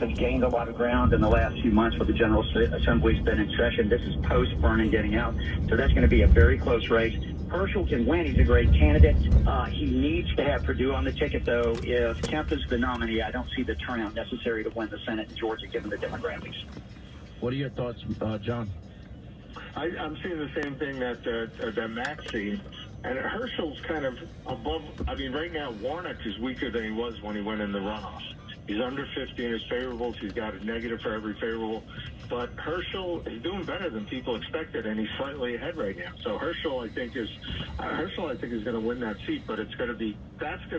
Has gained a lot of ground in the last few months with the General Assembly's been in session. This is post-Vernon getting out, so that's going to be a very close race. Herschel can win. He's a great candidate. He needs to have Perdue on the ticket, though. If Kemp is the nominee, I don't see the turnout necessary to win the Senate in Georgia, given the demographics. What are your thoughts, John? I'm seeing the same thing that Matt's seeing. And Herschel's kind of above. I mean, right now, Warnock is weaker than he was when he went in the runoff. He's under 50 in his favorables. He's got a negative for every favorable. But Herschel is doing better than people expected, and he's slightly ahead right now. So Herschel, I think, is going to win that seat. But that's going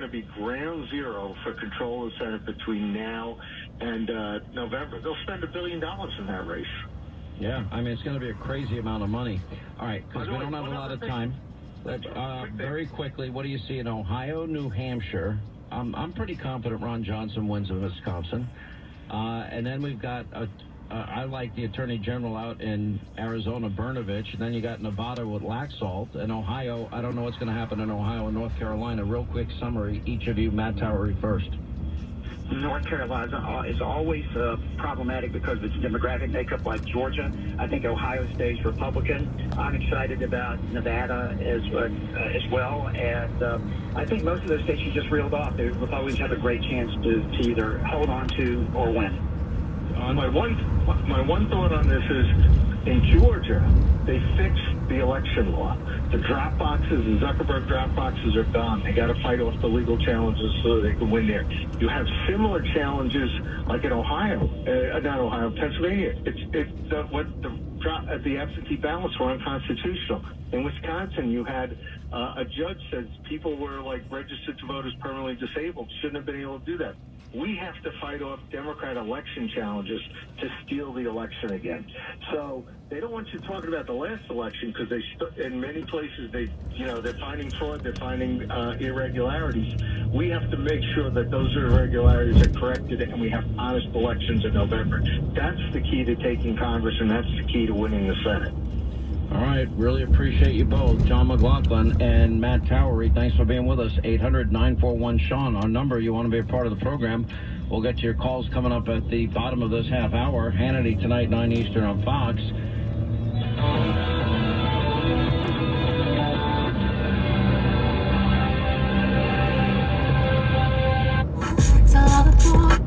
to be ground zero for control of the Senate between now and November. They'll spend $1 billion in that race. Yeah, I mean, it's going to be a crazy amount of money. All right, because we don't have a lot of time. Very quickly, what do you see in Ohio, New Hampshire? I'm pretty confident Ron Johnson wins in Wisconsin. And then we've got, I like the Attorney General out in Arizona, Brnovich. And then you got Nevada with Laxalt. And Ohio, I don't know what's going to happen in Ohio and North Carolina. Real quick summary, each of you, Matt Towery first. North Carolina is always problematic because of its demographic makeup, like Georgia. I think Ohio stays Republican. I'm excited about Nevada as well. And I think most of those states you just reeled off, the Republicans have a great chance to either hold on to or win. My one thought on this is, in Georgia, they fixed the election law. The drop boxes, the Zuckerberg drop boxes are gone. They got to fight off the legal challenges so they can win there. You have similar challenges like in Ohio, Pennsylvania. The absentee ballots were unconstitutional. In Wisconsin, you had a judge said people were registered to vote as permanently disabled, shouldn't have been able to do that. We have to fight off Democrat election challenges to steal the election again. So they don't want you talking about the last election because in many places they're finding fraud, they're finding irregularities. We have to make sure that those irregularities are corrected and we have honest elections in November. That's the key to taking Congress, and that's the key to winning the Senate. All right, really appreciate you both, John McLaughlin and Matt Towery. Thanks for being with us. 800-941-SEAN, our number. You want to be a part of the program. We'll get to your calls coming up at the bottom of this half hour. Hannity tonight, 9 Eastern on Fox.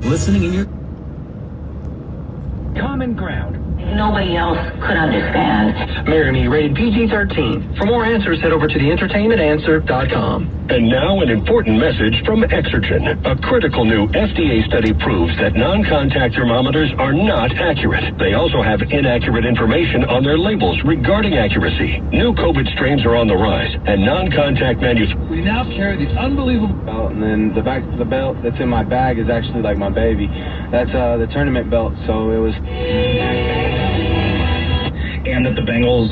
Listening in your common ground. Nobody else could understand. Marry Me, rated PG-13. For more answers, head over to theentertainmentanswer.com. And now an important message from Exergen. A critical new FDA study proves that non-contact thermometers are not accurate. They also have inaccurate information on their labels regarding accuracy. New COVID strains are on the rise, and non-contact We now carry the unbelievable belt, and then the back of the belt that's in my bag is actually like my baby. That's the tournament belt, so it was... And that the Bengals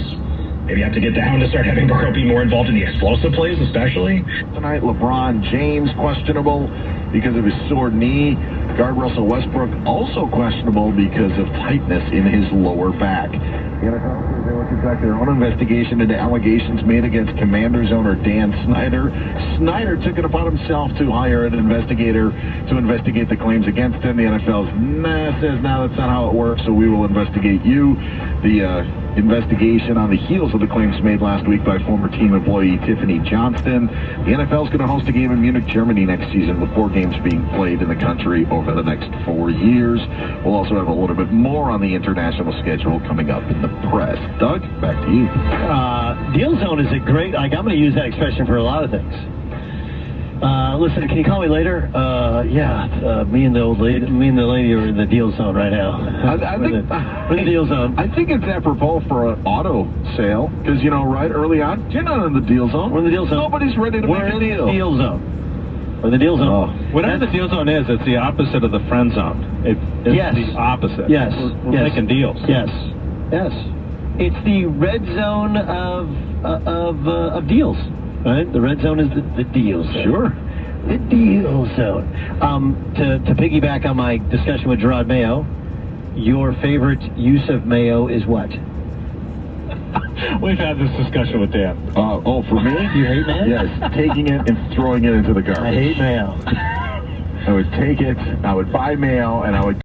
maybe have to get down to start having Burrow be more involved in the explosive plays, especially. Tonight, LeBron James questionable because of his sore knee. Guard Russell Westbrook also questionable because of tightness in his lower back. The NFL, they will conduct their own investigation into allegations made against Commanders owner Dan Snyder. Snyder took it upon himself to hire an investigator to investigate the claims against him. The NFL says, no, that's not how it works, so we will investigate you. The investigation on the heels of the claims made last week by former team employee Tiffany Johnston. The NFL is going to host a game in Munich, Germany next season, with 4 games being played in the country over the next 4 years. We'll also have a little bit more on the international schedule coming up in the press. Doug, back to you. Deal zone is a great, I'm going to use that expression for a lot of things. Listen, can you call me later? Me and the lady are in the deal zone right now. We're in the deal zone. I think it's apropos for an auto sale, because, right early on, you're not in the deal zone. We're in the deal zone. Nobody's ready to make a deal. We're in the deal zone. We're in the deal zone. Whatever the deal zone is, it's the opposite of the friend zone. It's the opposite. Yes. We're making deals. Yes. It's the red zone of deals, right? The red zone is the deal zone. Sure. The deal zone. To piggyback on my discussion with Gerard Mayo, your favorite use of mayo is what? We've had this discsion with Dan. For me? You hate mayo? Yes, taking it and throwing it into the garbage. I hate mayo. I would take it, I would buy mayo, and I would